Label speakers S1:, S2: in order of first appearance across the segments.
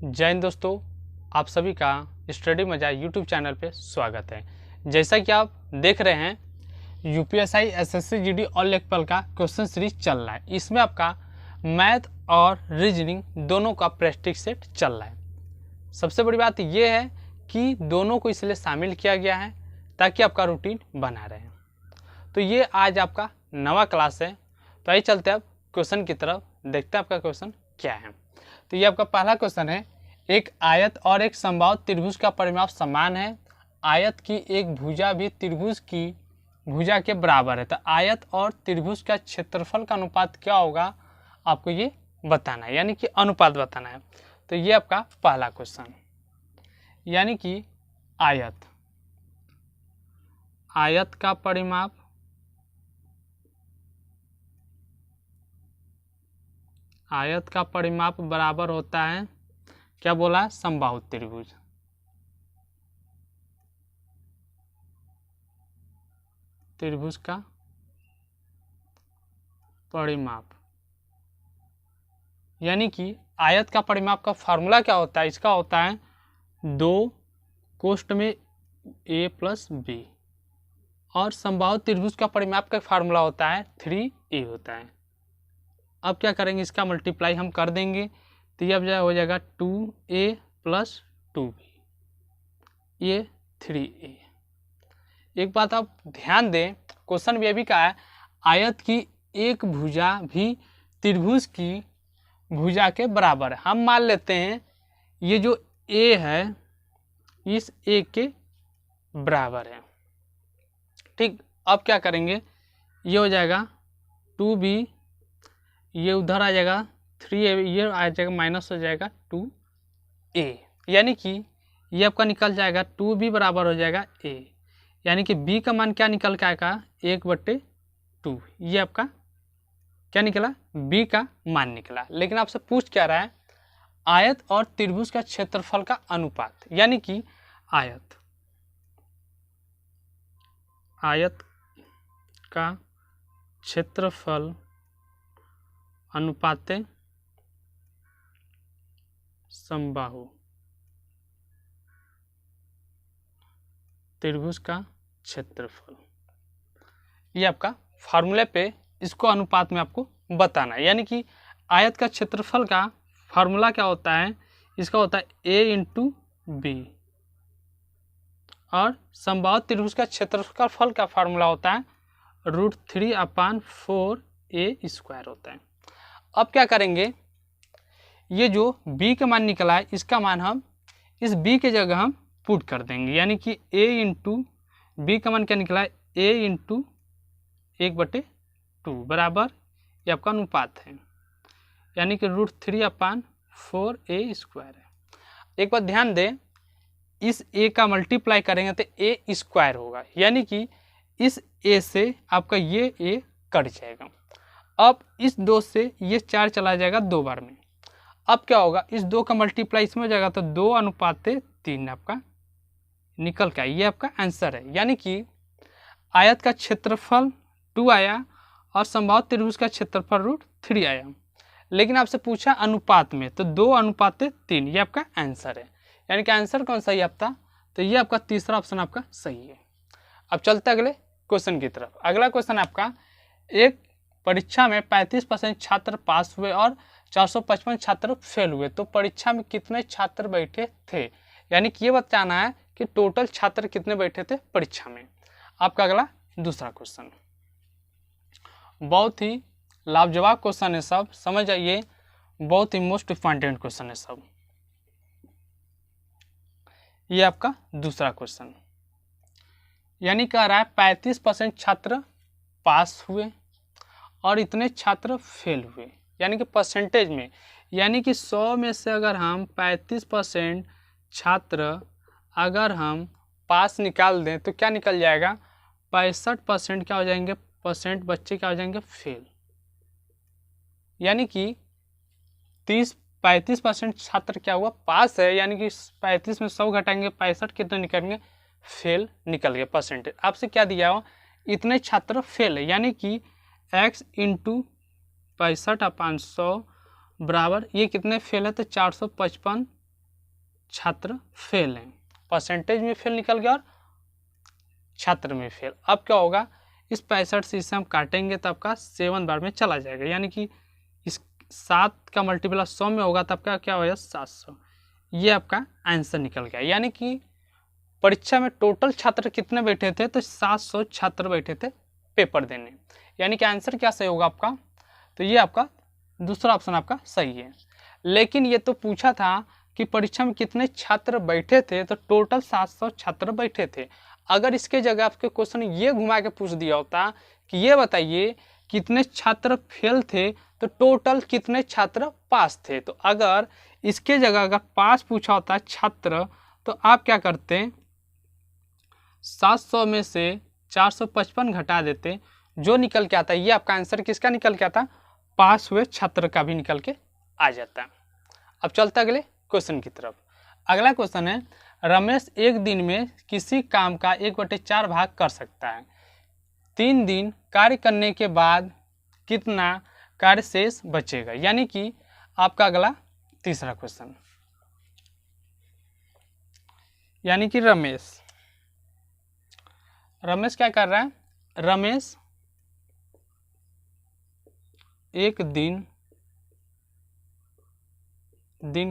S1: जय हिंद दोस्तों, आप सभी का स्टडी मजा यूट्यूब चैनल पे स्वागत है। जैसा कि आप देख रहे हैं यूपीएससी एसएससी जीडी और लेखपाल का क्वेश्चन सीरीज चल रहा है। इसमें आपका मैथ और रीजनिंग दोनों का प्रैक्टिस सेट चल रहा है। सबसे बड़ी बात यह है कि दोनों को इसलिए शामिल किया गया है ताकि आपका रूटीन बना रहे। तो ये आज आपका नवा क्लास है। तो आइए चलते हैं अब क्वेश्चन की तरफ, देखते हैं आपका क्वेश्चन क्या है। तो ये आपका पहला क्वेश्चन है, एक आयत और एक समबाहु त्रिभुज का परिमाप समान है। आयत की एक भुजा भी त्रिभुज की भुजा के बराबर है। तो आयत और त्रिभुज का क्षेत्रफल का अनुपात क्या होगा, आपको ये बताना है, यानी कि अनुपात बताना है। तो ये आपका पहला क्वेश्चन, यानी कि आयत का परिमाप बराबर होता है, क्या बोला, समबाहु त्रिभुज। त्रिभुज का परिमाप, यानी कि आयत का परिमाप का फार्मूला क्या होता है, इसका होता है 2 कोष्ठ में a प्लस b, और समबाहु त्रिभुज का परिमाप का फार्मूला होता है 3a होता है। अब क्या करेंगे, इसका मल्टीप्लाई हम कर देंगे, तो ये अब हो जाएगा 2a प्लस 2b, ये 3a। एक बात आप ध्यान दें, क्वेश्चन में भी कहा है आयत की एक भुजा भी त्रिभुज की भुजा के बराबर है। हम मान लेते हैं ये जो a है इस a के बराबर है, ठीक। अब क्या करेंगे, ये हो जाएगा 2b, ये उधर आ जाएगा 3a, ये आ जाएगा माइनस हो जाएगा 2a, यानी कि ये आपका निकल जाएगा 2b बराबर हो जाएगा a, यानी कि b का मान क्या निकल के आएगा 1/2। ये आपका क्या निकला, b का मान निकला। लेकिन आपसे पूछ क्या रहा है, आयत और त्रिभुज का क्षेत्रफल का अनुपात, यानी कि आयत का क्षेत्रफल अनुपाते समबाहु त्रिभुज का क्षेत्रफल। ये आपका फार्मूले पे इसको अनुपात में आपको बताना है, यानी कि आयत का क्षेत्रफल का फार्मूला क्या होता है, इसका होता है a × b, और समबाहु त्रिभुज का क्षेत्रफल का फार्मूला होता है √3/4a² होता है। अब क्या करेंगे, ये जो b का मान निकला है इसका मान हम इस b के जगह हम पुट कर देंगे, यानी कि a × b का मान क्या निकला है, a × 1/2 बराबर, ये आपका अनुपात है, यानी कि √3/4a² है। एक बात ध्यान दें, इस a का मल्टीप्लाई करेंगे तो a² होगा, यानी कि इस a से आपका ये a कट जाएगा। अब इस 2 से ये 4 चला जाएगा 2 बार में। अब क्या होगा, इस 2 का मल्टीप्लाई इसमें हो जाएगा तो 2:3 आपका निकल का, ये आपका आंसर है। यानी कि आयत का क्षेत्रफल 2 आया और समबाहु त्रिभुज का क्षेत्रफल √3 आया। लेकिन आपसे पूछा अनुपात में, तो 2:3, ये आपका आंसर है। यानी कि आंसर कौन सही आपका, तो ये आपका तीसरा ऑप्शन आपका सही है। अब चलते अगले क्वेश्चन की तरफ। अगला क्वेश्चन आपका, एक परीक्षा में 35% छात्र पास हुए और 455 छात्र फेल हुए, तो परीक्षा में कितने छात्र बैठे थे, यानी कि ये बताना है कि टोटल छात्र कितने बैठे थे परीक्षा में। आपका अगला दूसरा क्वेश्चन बहुत ही लाजवाब क्वेश्चन है, सब समझ आइए, बहुत ही मोस्ट इंपॉर्टेंट क्वेश्चन है सब। ये आपका दूसरा क्वेश्चन, यानी कह रहा है 35% छात्र पास हुए और इतने छात्र फेल हुए, यानी कि परसेंटेज में, यानी कि 100 में से अगर हम 35% छात्र अगर हम पास निकाल दें तो क्या निकल जाएगा, 65% क्या हो जाएंगे, परसेंट बच्चे क्या हो जाएंगे, फेल। यानी कि 35% छात्र क्या हुआ, पास है, यानी कि 35 में 100 घटाएंगे 65 कितने निकलेंगे, फेल निकल गए परसेंटेज। आपसे क्या दिया हो, इतने छात्र फेल है, यानी कि x × 65/100 बराबर, ये कितने फेल है, तो 455 छात्र फेल हैं। परसेंटेज में फेल निकल गया और छात्र में फेल। अब क्या होगा, इस 65 से इसे हम काटेंगे तो आपका 7 बार में चला जाएगा, यानी कि इस 7 का मल्टीपल 100 में होगा तब क्या होगा 700। ये आपका आंसर निकल गया। यानी कि परीक्षा में टोटल छात्र कितने बैठे थे, तो 700 छात्र बैठे थे पेपर देने। यानी कि आंसर क्या सही होगा आपका, तो ये आपका दूसरा ऑप्शन आपका सही है। लेकिन ये तो पूछा था कि परीक्षा में कितने छात्र बैठे थे, तो टोटल 700 छात्र बैठे थे। अगर इसके जगह आपके क्वेश्चन ये घुमा के पूछ दिया होता कि ये बताइए कितने छात्र फेल थे, तो टोटल कितने छात्र पास थे। तो अगर इसके जगह अगर पास पूछा होता छात्र, तो आप क्या करते, 700 में से 455 घटा देते, जो निकल के आता है ये आपका आंसर किसका निकल के आता, पास हुए छात्र का भी निकल के आ जाता। अब चलते अगले क्वेश्चन की तरफ। अगला क्वेश्चन है, रमेश एक दिन में किसी काम का 1/4 भाग कर सकता है। 3 दिन कार्य करने के बाद कितना कार्य शेष बचेगा। यानी कि आपका अगला तीसरा क्वेश्चन, यानी कि रमेश क्या कर रहा है, रमेश एक दिन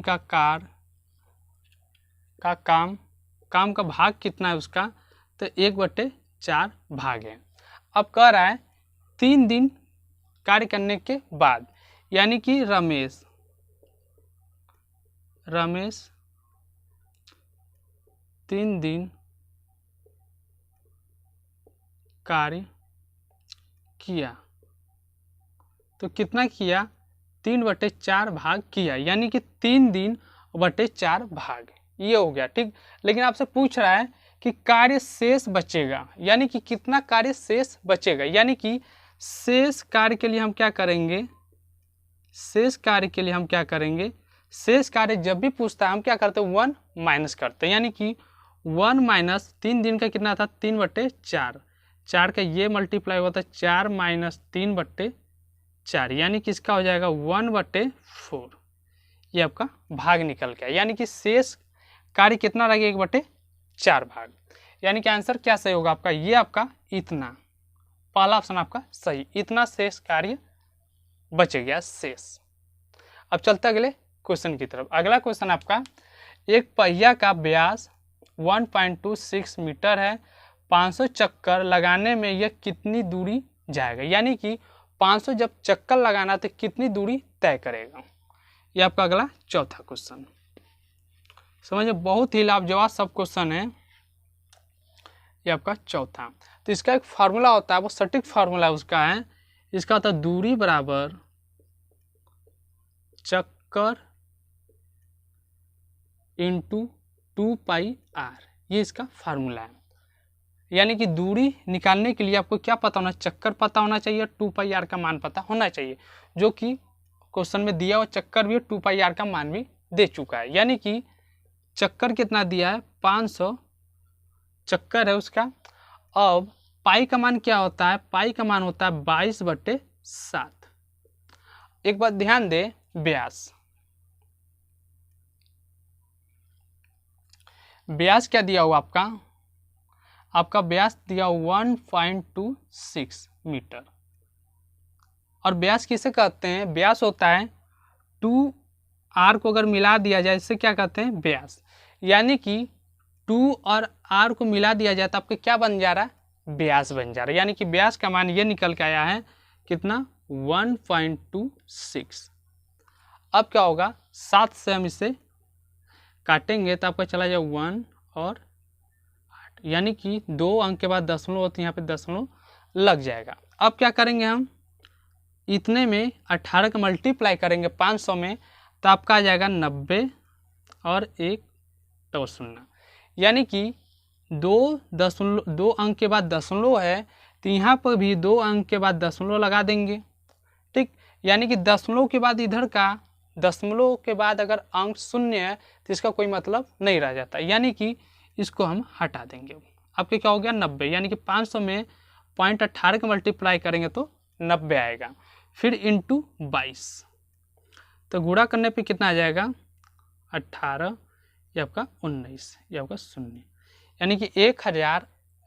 S1: का काम का भाग कितना है उसका, तो 1/4 भाग है। अब कह रहा है 3 दिन कार्य करने के बाद, यानी कि रमेश 3 दिन कार्य किया, तो कितना किया, 3/4 भाग किया, यानी कि 3 दिन बटे 4 भाग, ये हो गया ठीक। लेकिन आपसे पूछ रहा है कि कार्य शेष बचेगा, यानी कि कितना कार्य शेष बचेगा। यानी कि शेष कार्य के लिए हम क्या करेंगे, शेष कार्य जब भी पूछता है हम क्या करते हैं, 1 माइनस करते हैं। यानी कि 1 माइनस 3 दिन का कितना था, 3/4, 4 का ये मल्टीप्लाई होता है 4 माइनस 3/4, यानी कि इसका हो जाएगा 1/4। ये आपका भाग निकल गया। यानी कि शेष कार्य कितना रह गया, 1/4 भाग। यानी कि आंसर क्या सही होगा आपका, ये आपका इतना, पहला ऑप्शन आपका सही, इतना शेष कार्य बच गया शेष। अब चलते अगले क्वेश्चन की तरफ। अगला क्वेश्चन आपका, एक पहिया का व्यास 1.26 मीटर है, 500 चक्कर लगाने में यह कितनी दूरी जाएगा। यानी कि 500 जब चक्कर लगाना तो कितनी दूरी तय करेगा। ये आपका अगला चौथा क्वेश्चन। समझिए बहुत ही लाजवाब सब क्वेश्चन है। ये आपका चौथा, तो इसका एक फार्मूला होता है, वो सटीक फार्मूला उसका है, इसका होता है दूरी बराबर चक्कर इंटू 2πr, ये इसका फार्मूला है। यानी कि दूरी निकालने के लिए आपको क्या पता होना, चक्कर पता होना चाहिए, 2πr का मान पता होना चाहिए, जो कि क्वेश्चन में दिया हुआ चक्कर भी 2πr का मान भी दे चुका है। यानी कि चक्कर कितना दिया है, 500 चक्कर है उसका। अब पाई का मान क्या होता है, पाई का मान होता है 22/7। एक बात ध्यान दे, व्यास क्या दिया हुआ आपका व्यास दिया 1.26 मीटर। और व्यास किसे कहते हैं, व्यास होता है 2r को अगर मिला दिया जाए इससे क्या कहते हैं, व्यास। यानी कि 2 और r को मिला दिया जाए तो आपके क्या बन जा रहा है, व्यास बन जा रहा है। यानी कि व्यास का मान ये निकल के आया है कितना, 1.26। अब क्या होगा, 7 से हम इसे काटेंगे तो आपका चला जाए 1 और 8, यानी कि 2 अंक के बाद दशमलव होती है, यहाँ पे दशमलव लग जाएगा। अब क्या करेंगे, हम इतने में 18 का मल्टीप्लाई करेंगे 500 में, तो आपका आ जाएगा 90 और 1.0। यानी कि 2 अंक के बाद दशमलव है, तो यहाँ पर भी 2 अंक के बाद दशमलव लगा देंगे, ठीक। यानी कि दशमलव के बाद इधर का दशमलव के बाद अगर अंक 0 है तो इसका कोई मतलब नहीं रह जाता, यानी कि इसको हम हटा देंगे। आपके क्या हो गया, 90। यानी कि 500 में 0.18 का मल्टीप्लाई करेंगे तो 90 आएगा, फिर इंटू 22, तो गुणा करने पे कितना आ जाएगा, 18, ये आपका 19, ये आपका 0, यानी कि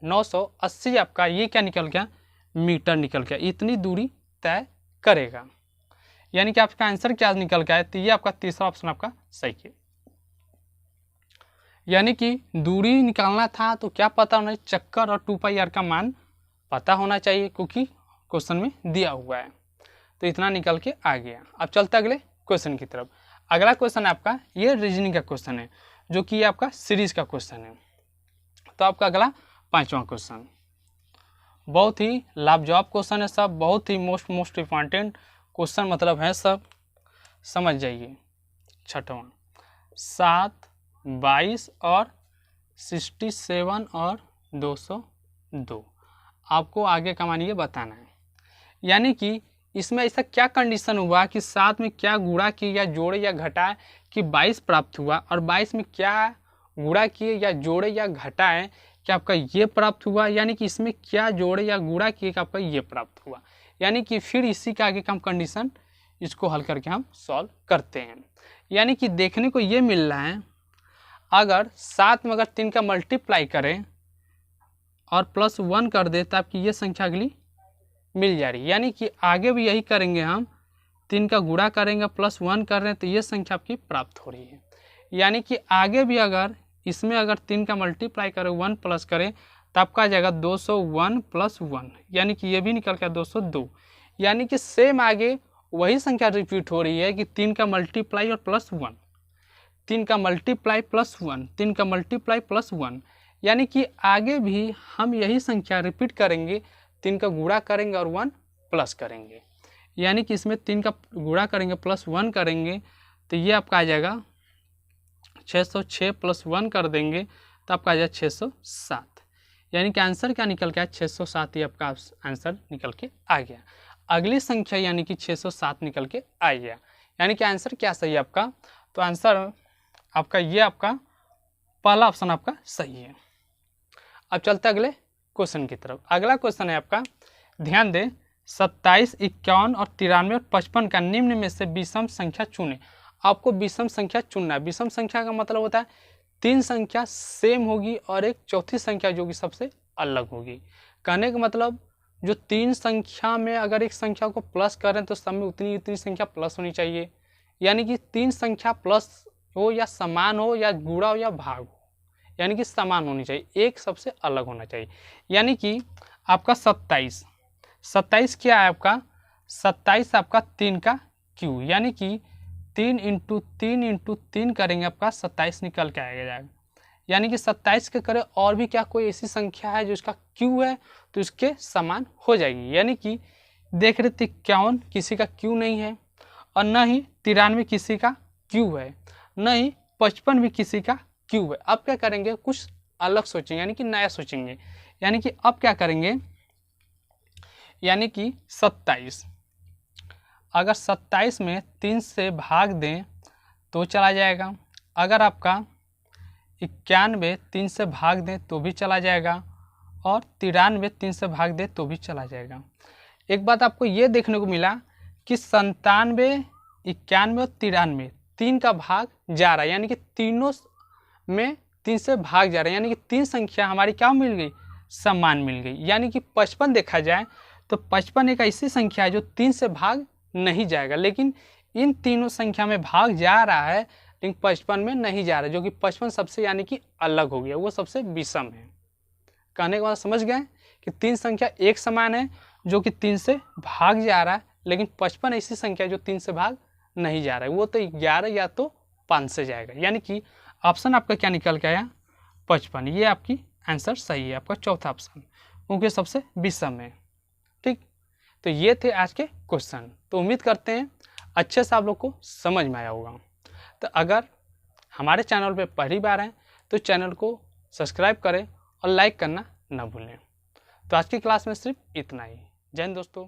S1: 1980 आपका ये क्या निकल गया, मीटर निकल गया। इतनी दूरी तय करेगा, यानी कि आपका आंसर क्या निकल गया है, तो ये आपका तीसरा ऑप्शन आपका सही है। यानी कि दूरी निकालना था तो क्या पता होना, चक्कर और 2πr का मान पता होना चाहिए, क्योंकि क्वेश्चन में दिया हुआ है। तो इतना निकल के आ गया। अब चलते अगले क्वेश्चन की तरफ। अगला क्वेश्चन आपका ये रीजनिंग का क्वेश्चन है, जो कि आपका सीरीज का क्वेश्चन है। तो आपका अगला 5वां क्वेश्चन बहुत ही लाभजवाब क्वेश्चन है सब, बहुत ही मोस्ट इम्पॉर्टेंट क्वेश्चन मतलब है सब, समझ जाइए। 6वां 7, 22 और 67 और 202 आपको आगे का मान ये बताना है। यानी कि इसमें ऐसा क्या कंडीशन हुआ कि 7 में क्या गुणा किए या जोड़े या घटाए कि 22 प्राप्त हुआ, और 22 में क्या गुणा किए या जोड़े या घटाए कि आपका ये प्राप्त हुआ, यानी कि इसमें क्या जोड़े या गुणा किए कि आपका ये प्राप्त हुआ। यानी कि फिर इसी के आगे का हम कंडीशन इसको हल करके हम सॉल्व करते हैं। यानी कि देखने को ये मिल रहा है, अगर 7 में अगर 3 का मल्टीप्लाई करें और +1 कर दे तो आपकी ये संख्या अगली मिल जा रही है। यानी कि आगे भी यही करेंगे, हम 3 का गुणा करेंगे +1 कर रहे हैं तो ये संख्या आपकी प्राप्त हो रही है। यानी कि आगे भी अगर इसमें अगर 3 का मल्टीप्लाई करें 1 प्लस करें तो आपका आ जाएगा 201 + 1, यानी कि ये भी निकल गया 202। यानी कि सेम आगे वही संख्या रिपीट हो रही है कि 3 का मल्टीप्लाई और +1, 3 का मल्टीप्लाई +1, 3 का मल्टीप्लाई +1, यानी कि आगे भी हम यही संख्या रिपीट करेंगे, 3 का गुणा करेंगे और 1 प्लस करेंगे। यानी कि इसमें 3 का गुणा करेंगे +1 करेंगे तो ये आपका आ जाएगा 606 + 1 कर देंगे तो आपका आ जाएगा 607। यानी कि आंसर क्या निकल के आया, 607 ही आपका आंसर निकल के आ गया। अगली संख्या यानी कि 607 निकल के आ गया। यानी कि आंसर क्या सही है आपका, तो आंसर आपका ये आपका पहला ऑप्शन आपका सही है। अब चलते अगले क्वेश्चन की तरफ। अगला क्वेश्चन है आपका, ध्यान दें, 27, 51 और 93 और 55 का निम्न में से विषम संख्या चुने। आपको विषम संख्या चुनना है। विषम संख्या का मतलब होता है 3 संख्या सेम होगी और एक चौथी संख्या जो कि सबसे अलग होगी। कहने का मतलब जो 3 संख्या में अगर एक संख्या को प्लस करें तो सब में उतनी संख्या प्लस होनी चाहिए। यानी कि 3 संख्या प्लस हो या समान हो या गुणा हो या भाग हो, यानी कि समान होनी चाहिए, एक सबसे अलग होना चाहिए। यानी कि आपका 27 क्या है आपका, 27 आपका 3 का क्यू, यानी कि 3 × 3 × 3 करेंगे आपका 27 निकल के आएगा जाएगा। यानी कि 27 के करें और भी क्या कोई ऐसी संख्या है जो इसका क्यू है तो इसके समान हो जाएगी। यानी कि देख रहे थे 51 किसी का क्यू नहीं है, और न ही 93 किसी का क्यू है, न ही 55 भी किसी का क्यू है। अब क्या करेंगे, कुछ अलग सोचेंगे, यानी कि नया सोचेंगे। यानी कि अब क्या करेंगे, यानी कि 27 अगर 27 में 3 से भाग दें तो चला जाएगा। अगर आपका 91 3 से भाग दें तो भी चला जाएगा, और 93 3 से भाग दें तो भी चला जाएगा। एक बात आपको ये देखने को मिला कि 97, 91 और 93 3 का भाग जा रहा है, यानी कि तीनों में 3 से भाग जा रहा है, यानी कि 3 संख्या हमारी क्या मिल गई, समान मिल गई। यानी कि 55 देखा जाए तो 55 एक ऐसी संख्या है जो 3 से भाग नहीं जाएगा, लेकिन इन तीनों संख्या में भाग जा रहा है लेकिन 55 में नहीं जा रहा है, जो कि 55 सबसे यानी कि अलग हो गया, वो सबसे विषम है। कहने के बाद समझ गए कि 3 संख्या एक समान है जो कि 3 से भाग जा रहा है, लेकिन 55 ऐसी संख्या जो 3 से भाग नहीं जा रहा है, वो तो 11 या तो 5 से जाएगा। यानी कि ऑप्शन आपका क्या निकल के आया, 55। ये आपकी आंसर सही है, आपका चौथा ऑप्शन, क्योंकि सबसे विषम है। ठीक, तो ये थे आज के क्वेश्चन। तो उम्मीद करते हैं अच्छे से आप लोग को समझ में आया होगा। तो अगर हमारे चैनल पे पहली बार हैं तो चैनल को सब्सक्राइब करें और लाइक करना ना भूलें। तो आज की क्लास में सिर्फ इतना ही। जय हिंद दोस्तों।